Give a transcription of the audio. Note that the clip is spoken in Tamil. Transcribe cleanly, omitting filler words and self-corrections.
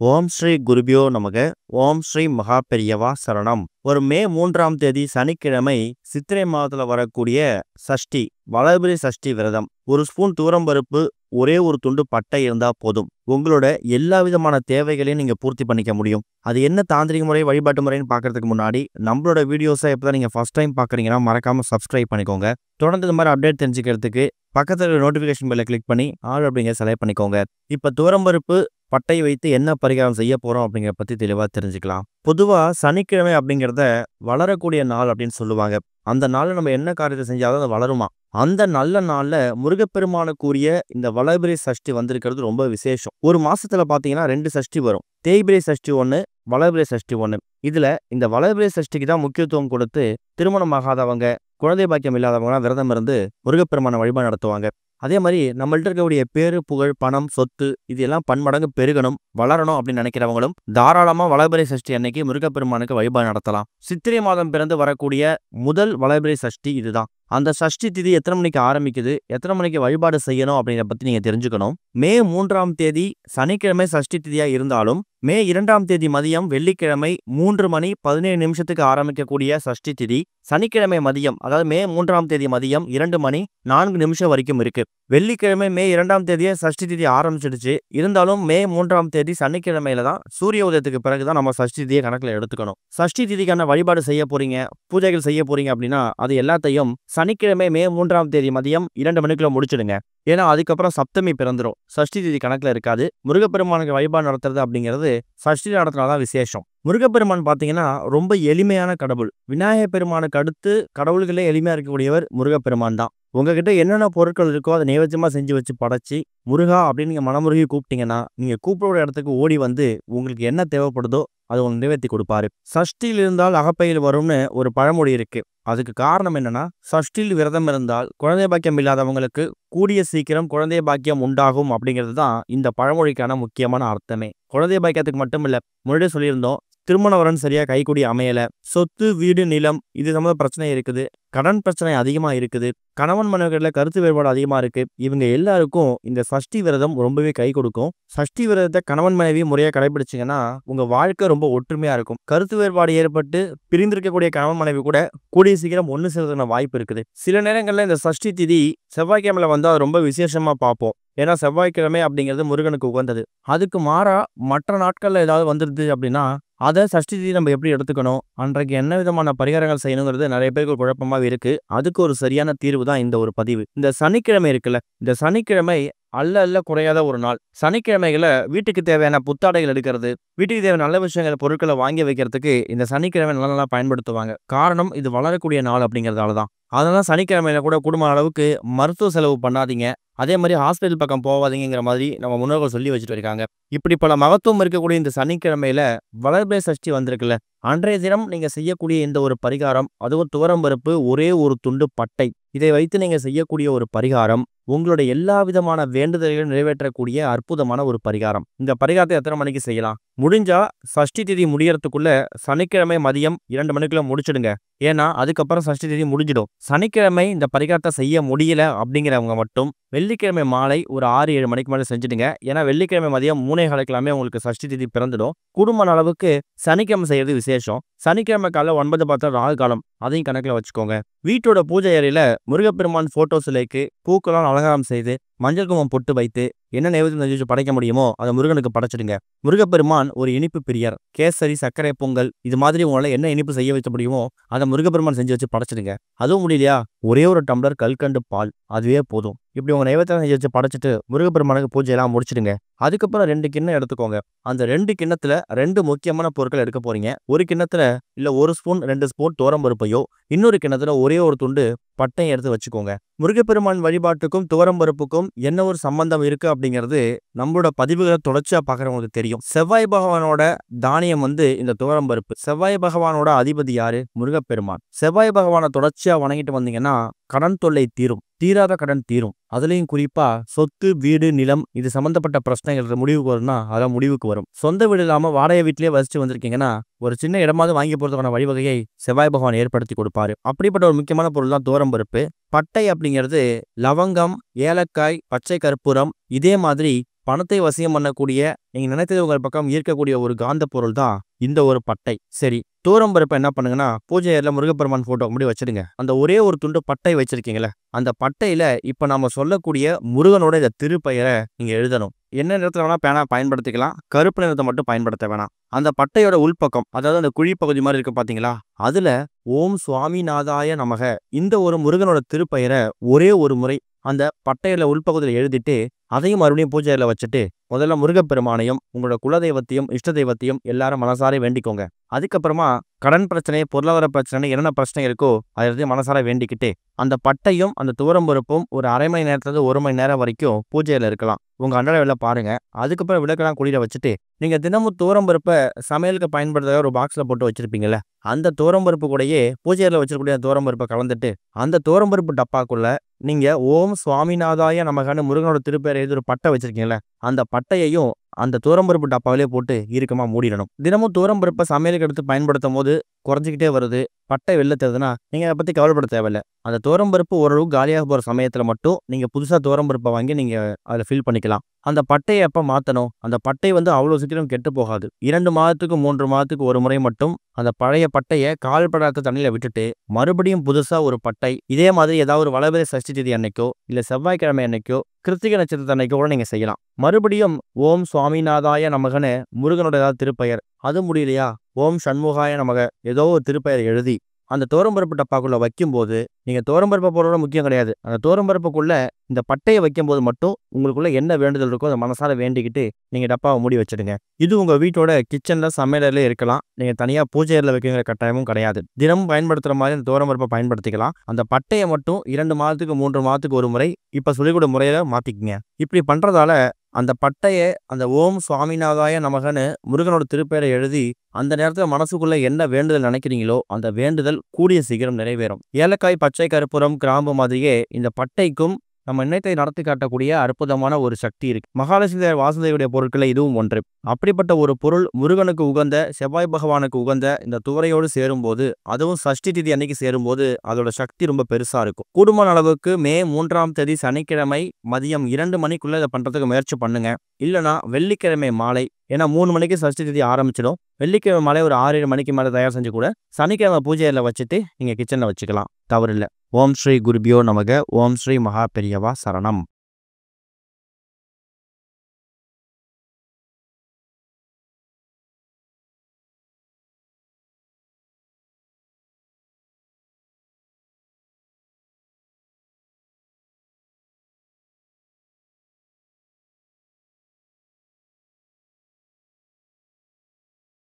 ஓம் ஸ்ரீ குருபியோ நமக. ஓம் ஸ்ரீ மகா பெரியவா சரணம். ஒரு மே 3ஆம் தேதி சனிக்கிழமை சித்திரை மாதத்துல வரக்கூடிய சஷ்டி, வளர்பிறை சஷ்டி விரதம். ஒரு ஸ்பூன் துவரம்பருப்பு, ஒரே ஒரு துண்டு பட்டை இருந்தா போதும். உங்களோட எல்லா விதமான தேவைகளையும் நீங்க பூர்த்தி பண்ணிக்க முடியும். அது என்ன தாந்திரிக முறை, வழிபாட்டு முறைன்னு பார்க்கறதுக்கு முன்னாடி நம்மளோட வீடியோஸை எப்பதான் நீங்க ஃபர்ஸ்ட் டைம் பார்க்குறீங்கன்னா மறக்காம சப்ஸ்கிரைப் பண்ணிக்கோங்க. தொடர்ந்து இந்த மாதிரி அப்டேட் தெரிஞ்சுக்கிறதுக்கு பக்கத்துல நோட்டிஃபிகேஷன் பெல்லை கிளிக் பண்ணி ஆல் அப்படிங்கிற செலக்ட் பண்ணிக்கோங்க. இப்போ துவரம்பருப்பு, பட்டை வைத்து என்ன பரிகாரம் செய்ய போறோம் அப்படிங்கிற பத்தி தெளிவா தெரிஞ்சுக்கலாம். பொதுவா சனிக்கிழமை அப்படிங்கிறத வளரக்கூடிய நாள் அப்படின்னு சொல்லுவாங்க. அந்த நாள்ல நம்ம என்ன காரியத்தை செஞ்சாலும் அது வளருமா. அந்த நல்ல நாள்ல முருகப்பெருமானுக்குரிய இந்த வளர்பிறை சஷ்டி வந்திருக்கிறது ரொம்ப விசேஷம். ஒரு மாசத்துல பாத்தீங்கன்னா 2 சஷ்டி வரும். தேய்பிறை சஷ்டி ஒண்ணு, வளர்பிறை சஷ்டி ஒண்ணு. இதுல இந்த வளர்பிறை சஷ்டிக்கு தான் முக்கியத்துவம் கொடுத்து திருமணம் ஆகாதவங்க, குழந்தை பாக்கியம் இல்லாதவங்க விரதம் இருந்து முருகப்பெருமான வழிபாடு நடத்துவாங்க. அதே மாதிரி நம்மள்ட்ட இருக்கக்கூடிய பேரு, புகழ், பணம், சொத்து இது எல்லாம் பன்மடங்கு பெருகணும், வளரணும் அப்படின்னு நினைக்கிறவங்களும் தாராளமா வளர்பிறை சஷ்டி அன்னைக்கு முருகப்பெருமானுக்கு வழிபாடு நடத்தலாம். சித்திரை மாதம் பிறந்து வரக்கூடிய முதல் வளர்பிறை சஷ்டி இதுதான். அந்த சஷ்டி திதி எத்தனை மணிக்கு ஆரம்பிக்குது, எத்தனை மணிக்கு வழிபாடு செய்யணும் அப்படிங்கிறத பத்தி நீங்க தெரிஞ்சுக்கணும். மே 3ஆம் தேதி சனிக்கிழமை சஷ்டி திதியா இருந்தாலும் மே 2ஆம் தேதி மதியம் வெள்ளிக்கிழமை 3 மணி 17 நிமிஷத்துக்கு ஆரம்பிக்கக்கூடிய சஷ்டி திதி சனிக்கிழமை மதியம், அதாவது மே 3ஆம் தேதி மதியம் 2 மணி 4 நிமிஷம் வரைக்கும் இருக்கு. வெள்ளிக்கிழமை மே 2ஆம் தேதியே சஷ்டி திதி ஆரம்பிச்சிடுச்சு. இருந்தாலும் மே 3ஆம் தேதி சனிக்கிழமையில தான் சூரிய உதயத்துக்கு பிறகுதான் நம்ம சஷ்டி திதியை கணக்குல எடுத்துக்கணும். சஷ்டி திதிக்கான வழிபாடு செய்ய போறீங்க, பூஜைகள் செய்ய போறீங்க அப்படின்னா அது எல்லாத்தையும் சனிக்கிழமை மே 3ஆம் தேதி மதியம் 2 மணிக்குள்ள முடிச்சிடுங்க. ஏன்னா அதுக்கப்புறம் சப்தமி பிறந்துரும். சஷ்டி திதி கணக்குல இருக்காது. முருகப்பெருமானுக்கு வழிபாடு நடத்துறது அப்படிங்கிறது சஷ்டி நடத்தினாதான் விசேஷம். முருகப்பெருமான் பாத்தீங்கன்னா ரொம்ப எளிமையான கடவுள். விநாயகர் பெருமானுக்கு அடுத்து கடவுள்களே எளிமையா இருக்கக்கூடியவர் முருகப்பெருமான் தான். உங்ககிட்ட என்னென்ன பொருட்கள் இருக்கோ அதை நைவேத்தியமா செஞ்சு வச்சு படைச்சி முருகா அப்படின்னு நீங்க மனமுருகி கூப்பிட்டீங்கன்னா நீங்க கூப்பிடுற இடத்துக்கு ஓடி வந்து உங்களுக்கு என்ன தேவைப்படுதோ அது உங்களுக்கு நிறைவேற்றி கொடுப்பாரு. சஷ்டியில் இருந்தால் அகப்பையில் வரும்னு ஒரு பழமொழி இருக்கு. அதுக்கு காரணம் என்னன்னா, சஷ்டியில் விரதம் இருந்தால் குழந்தை பாக்கியம் இல்லாதவங்களுக்கு கூடிய சீக்கிரம் குழந்தை பாக்கியம் உண்டாகும் அப்படிங்கிறது தான் இந்த பழமொழிக்கான முக்கியமான அர்த்தமே. குழந்தை பாக்கியத்துக்கு மட்டும் இல்ல, முன்னாடியே சொல்லியிருந்தோம், திருமண வரன் சரியா கைகூடி அமையல, சொத்து, வீடு, நிலம் இது சம்பந்த பிரச்சனை இருக்குது, கடன் பிரச்சனை அதிகமா இருக்குது, கணவன் மனைவிகளில் கருத்து வேறுபாடு அதிகமா இருக்கு. இவங்க எல்லாருக்கும் இந்த சஷ்டி விரதம் ரொம்பவே கை கொடுக்கும். சஷ்டி விரதத்தை கணவன் மனைவி முறையா கடைபிடிச்சிங்கன்னா உங்க வாழ்க்கை ரொம்ப ஒற்றுமையா இருக்கும். கருத்து வேறுபாடு ஏற்பட்டு பிரிந்திருக்கக்கூடிய கணவன் மனைவி கூட கூடிய சீக்கிரம் ஒன்று சேர்றதுக்கான வாய்ப்பு இருக்குது. சில நேரங்கள்ல இந்த சஷ்டி திதி செவ்வாய்க்கிழமையில வந்தா ரொம்ப விசேஷமா பார்ப்போம். ஏன்னா செவ்வாய்க்கிழமை அப்படிங்கிறது முருகனுக்கு உகந்தது. அதுக்கு மாறா மற்ற நாட்கள்ல ஏதாவது வந்துருது அப்படின்னா அதை சஷ்டி திதி நம்ம எப்படி எடுத்துக்கணும், அன்றைக்கு என்ன விதமான பரிகாரங்கள் செய்யணுங்கிறது நிறைய பேருக்கு குழப்பமாக இருக்கு. அதுக்கு ஒரு சரியான தீர்வு தான் இந்த ஒரு பதிவு. இந்த சனிக்கிழமை இருக்குல்ல, இந்த சனிக்கிழமை அல்ல குறையாத ஒரு நாள். சனிக்கிழமைகளை வீட்டுக்கு தேவையான புத்தாடைகள் எடுக்கிறது, வீட்டுக்கு தேவையான நல்ல விஷயங்கள் பொருட்களை வாங்கி வைக்கிறதுக்கு இந்த சனிக்கிழமை நல்லா பயன்படுத்துவாங்க. காரணம் இது வளரக்கூடிய நாள் அப்படிங்கிறதால தான். அதனால சனிக்கிழமையில கூட குடும்ப அளவுக்கு மருத்துவ செலவு பண்ணாதீங்க. அதே மாதிரி ஹாஸ்பிட்டல் பக்கம் போவாதீங்கிற மாதிரி நம்ம முன்னோர்கள் சொல்லி வச்சுட்டு இருக்காங்க. இப்படி பல மகத்துவம் இருக்கக்கூடிய இந்த சனிக்கிழமையில வளர்பிறை சஷ்டி வந்திருக்குல்ல, அன்றைய தினம் நீங்க செய்யக்கூடிய இந்த ஒரு பரிகாரம், அதுவும் துவரம்பருப்பு, ஒரே ஒரு துண்டு பட்டை, இதை வைத்து நீங்க செய்யக்கூடிய ஒரு பரிகாரம் உங்களுடைய எல்லா விதமான வேண்டுதல்களையும் நிறைவேற்றக்கூடிய அற்புதமான ஒரு பரிகாரம். இந்த பரிகாரத்தை எத்தனை மணிக்கு செய்யலாம்? முடிஞ்சா சஷ்டி திதி முடியறதுக்குள்ள சனிக்கிழமை மதியம் 2 மணிக்குள்ள முடிச்சிடுங்க. ஏன்னா அதுக்கப்புறம் சஷ்டி திதி முடிஞ்சிடும். சனிக்கிழமை இந்த பரிகாரத்தை செய்ய முடியல அப்படிங்கிறவங்க மட்டும் வெள்ளிக்கிழமை மாலை ஒரு 6-7 மணிக்கு மேலே செஞ்சுடுங்க. ஏன்னா வெள்ளிக்கிழமை மதியம் 3:15 உங்களுக்கு சஷ்டி திதி பிறந்துடும். குடும்ப அளவுக்கு சனிக்கிழமை செய்யறது விசேஷம். சனிக்கிழமை காலை 9:10 ராகு காலம், அதையும் கணக்கில் வச்சுக்கோங்க. வீட்டோட பூஜை அறையில முருகப்பெருமான் போட்டோ சிலைக்கு பூக்களால் அலங்காரம் செய்து மஞ்சள் குங்குமம் பொட்டு வைத்து என்ன நைவேத்தியம் செஞ்சு படைக்க முடியுமோ அதை முருகனுக்கு படைச்சிடுங்க. முருகப்பெருமான் ஒரு இனிப்பு பிரியர். கேசரி, சர்க்கரை பொங்கல் இது மாதிரி உங்களால் என்ன இனிப்பு செய்ய வைக்க முடியுமோ அதை முருகப்பெருமான் செஞ்சு வச்சு படைச்சிடுங்க. அதுவும் முடியலையா, ஒரே ஒரு டம்ளர் கல்கண்டு பால் அதுவே போதும். இப்படி உங்க நைவேத்தியம் செஞ்சு வச்சு படைச்சிட்டு முருகப்பெருமானுக்கு பூஜையெல்லாம் முடிச்சிடுங்க. அதுக்கப்புறம் 2 கிண்ணம் எடுத்துக்கோங்க. அந்த 2 கிண்ணத்துல 2 முக்கியமான பொருட்கள் எடுக்க போறீங்க. ஒரு கிண்ணத்துல இல்ல 1 ஸ்பூன் 2 ஸ்பூன் துவரம்பருப்பையோ, இன்னொரு கிண்ணத்துல ஒரே ஒரு துண்டு பட்டையை எடுத்து வச்சுக்கோங்க. முருகப்பெருமான் வழிபாட்டுக்கும் துவரம்பருப்புக்கும் என்ன ஒரு சம்பந்தம் இருக்கு அப்படிங்கிறது நம்மளோட பதிவுகளை தொடர்ச்சியா பார்க்கறவங்களுக்கு தெரியும். செவ்வாய் பகவானோட தானியம் இந்த துவரம்பருப்பு. செவ்வாய் பகவானோட அதிபதி யாரு? முருகப்பெருமான். செவ்வாய் பகவானை தொடர்ச்சியா வணங்கிட்டு வந்தீங்கன்னா கடன் தொல்லை தீரும், தீராத கடன் தீரும். அதுலயும் குறிப்பா சொத்து, வீடு, நிலம் இது சம்பந்தப்பட்ட பிரச்சனைகள் முடிவுக்கு வரும்னா அதெல்லாம் முடிவுக்கு வரும். சொந்த வீடு இல்லாம வாடகை வீட்டிலேயே வசிச்சு வந்திருக்கீங்கன்னா ஒரு சின்ன இடமாவது வாங்கி போறதுக்கான வழிவகையை செவ்வாய் பகவான் ஏற்படுத்தி கொடுப்பாரு. அப்படிப்பட்ட ஒரு முக்கியமான பொருள் தான் துவரம்பருப்பு. பட்டை அப்படிங்கிறது லவங்கம், ஏலக்காய், பச்சை கற்பூரம் இதே மாதிரி பணத்தை வசியம் பண்ணக்கூடிய, நீங்க நினைத்தது உங்கள் பக்கம் ஈர்க்கக்கூடிய ஒரு காந்த பொருள் தான் இந்த ஒரு பட்டை. சரி, துவரம் பருப்பை என்ன பண்ணுங்கன்னா, பூஜை அறையில முருகப்பெருமான் போட்டோ முன்னாடி வச்சிடுங்க. அந்த ஒரே ஒரு துண்டு பட்டை வச்சிருக்கீங்கல்ல, அந்த பட்டையில இப்ப நாம சொல்லக்கூடிய முருகனோட இந்த திருப்பெயரை நீங்க எழுதணும். என்ன நிறத்துல வேணா பேனா பயன்படுத்திக்கலாம். கருப்பு நிறத்தை மட்டும் பயன்படுத்த வேணாம். அந்த பட்டையோட உள்பக்கம், அதாவது அந்த குழி பகுதி மாதிரி இருக்கு பாத்தீங்களா, அதுல ஓம் சுவாமிநாதாய நமக இந்த ஒரு முருகனோட திருப்பெயரை ஒரே ஒரு முறை அந்த பட்டையில உள்பகுதியில் எழுதிட்டு, அதையும் மறுபடியும் பூஜை அறையில வச்சுட்டு, முதல்ல முருகப்பெருமானையும் உங்களோட குலதெய்வத்தையும் இஷ்ட தெய்வத்தையும் எல்லாரும் மனசார வேண்டிக்கோங்க. அதுக்கப்புறமா கடன் பிரச்சனை, பொருளாதார பிரச்சனை, என்னென்ன பிரச்சனை இருக்கோ அதை மனசார வேண்டிக்கிட்டு, அந்த பட்டையும் அந்த துவரம் பருப்பும் ஒரு அரை மணி நேரத்துல 1 மணி நேரம் வரைக்கும் பூஜையில இருக்கலாம். உங்க அன்றாட வேலை பாருங்க. அதுக்கப்புறம் விளக்கெல்லாம் குளிர வச்சுட்டு, நீங்க தினமும் துவரம் பருப்பை சமையலுக்கு பயன்படுத்த ஒரு பாக்ஸ்ல போட்டு வச்சிருப்பீங்கல்ல, அந்த துவரம் பருப்பு கூடயே பூஜையில வச்சிருக்கக்கூடிய துவரம் பருப்பை கலந்துட்டு, அந்த துவரம் பருப்பு டப்பாக்குள்ள நீங்க ஓம் சுவாமிநாதாய நமகன்னு முருகனோட திருப்பெயரை எழுதி ஒரு பட்டை வச்சிருக்கீங்கல்ல, அந்த பட்டையையும் அந்த துவரம்பருப்பு டப்பாவிலே போட்டு இறுக்கமா மூடிடணும். தினமும் துவரம்பருப்பை சமையலுக்கு எடுத்து பயன்படுத்தும் போது குறைஞ்சிக்கிட்டே வருது, பட்டை வெளில தெரியுதுன்னா நீங்க அதை பத்தி கவலைப்பட தேவையில்ல. அந்த துவரம்பருப்பு ஓரளவுக்கு காலியாக போற சமயத்துல மட்டும் நீங்க புதுசா துவரம்பருப்பை வாங்கி நீங்க அதில் ஃபில் பண்ணிக்கலாம். அந்த பட்டையை எப்ப மாத்தணும்? அந்த பட்டை அவ்வளவு சீக்கிரம் கெட்டு போகாது. 2 மாதத்துக்கு 3 மாதத்துக்கு ஒரு முறை மட்டும் அந்த பழைய பட்டையை கால்படாத தண்ணியில விட்டுட்டு, மறுபடியும் புதுசா ஒரு பட்டை இதே மாதிரி ஏதாவது ஒரு வளர்பிறை சஷ்டி திதி அன்னைக்கோ இல்ல செவ்வாய்க்கிழமை அன்னைக்கோ கிருத்திகை நட்சத்திரத்து அன்னைக்கோ கூட நீங்க செய்யலாம். மறுபடியும் ஓம் சுவாமிநாதாய நமகன்னு முருகனோட ஏதாவது திருப்பெயர், அது முடியலையா ஓம் சண்முகாய நமக ஏதோ ஒரு திருப்பெயர் எழுதி அந்த துவரம்பருப்பு டப்பாக்குள்ள வைக்கும்போது, நீங்க துவரம்பருப்பை போடுறது முக்கியம் கிடையாது. அந்த துவரம்பருப்புக்குள்ள இந்த பட்டையை வைக்கும்போது மட்டும் உங்களுக்குள்ள என்ன வேண்டுதல் இருக்கோ அதை மனசார வேண்டிக்கிட்டு நீங்க டப்பாவை மூடி வச்சிடுங்க. இது உங்க வீட்டோட கிச்சன்ல சமையலறையில இருக்கலாம். நீங்க தனியா பூஜை அறையில வைக்கிற கட்டாயமும் கிடையாது. தினமும் பயன்படுத்துற மாதிரி அந்த துவரம்பருப்பை பயன்படுத்திக்கலாம். அந்த பட்டையை மட்டும் 2 மாதத்துக்கு 3 மாதத்துக்கு ஒரு முறை இப்ப சொல்லிக்கூட முறையில மாத்திக்கங்க. இப்படி பண்றதால அந்த பட்டைய அந்த ஓம் சுவாமிநாதாய நமகன்னு முருகனோட திருப்பெயரை எழுதி அந்த நேரத்துல மனசுக்குள்ள என்ன வேண்டுதல் நினைக்கிறீங்களோ அந்த வேண்டுதல் கூடிய சீக்கிரம் நிறைவேறும். ஏலக்காய், பச்சை கற்பூரம், கிராம்பு மாதிரியே இந்த பட்டைக்கும் நம்ம எண்ணத்தை நடத்தி காட்டக்கூடிய அற்புதமான ஒரு சக்தி இருக்கு. மகாலட்சுமி வாசுதேவனுடைய பொருட்களை இதுவும் ஒன்று. அப்படிப்பட்ட ஒரு பொருள் முருகனுக்கு உகந்த, செவ்வாய் பகவானுக்கு உகந்த இந்த துவரையோடு சேரும்போது, அதுவும் சஷ்டி திதி அன்னைக்கு சேரும்போது அதோட சக்தி ரொம்ப பெருசா இருக்கும். கூடுமான அளவுக்கு மே 3ஆம் தேதி சனிக்கிழமை மதியம் 2 மணிக்குள்ள இதை பண்றதுக்கு முயற்சி பண்ணுங்க. இல்லைன்னா வெள்ளிக்கிழமை மாலை, ஏன்னா 3 மணிக்கு சஷ்டி திதி ஆரம்பிச்சிடும். வெள்ளிக்கிழமை மாலை ஒரு 6-7 மணிக்கு மேலே தயார் செஞ்சு கூட சனிக்கிழமை பூஜையில வச்சுட்டு நீங்க கிச்சன்ல வச்சுக்கலாம், தவறில்லை. ஓம் ஸ்ரீ குருபியோ நமக. ஓம் ஸ்ரீ மகா பெரியவா சரணம்.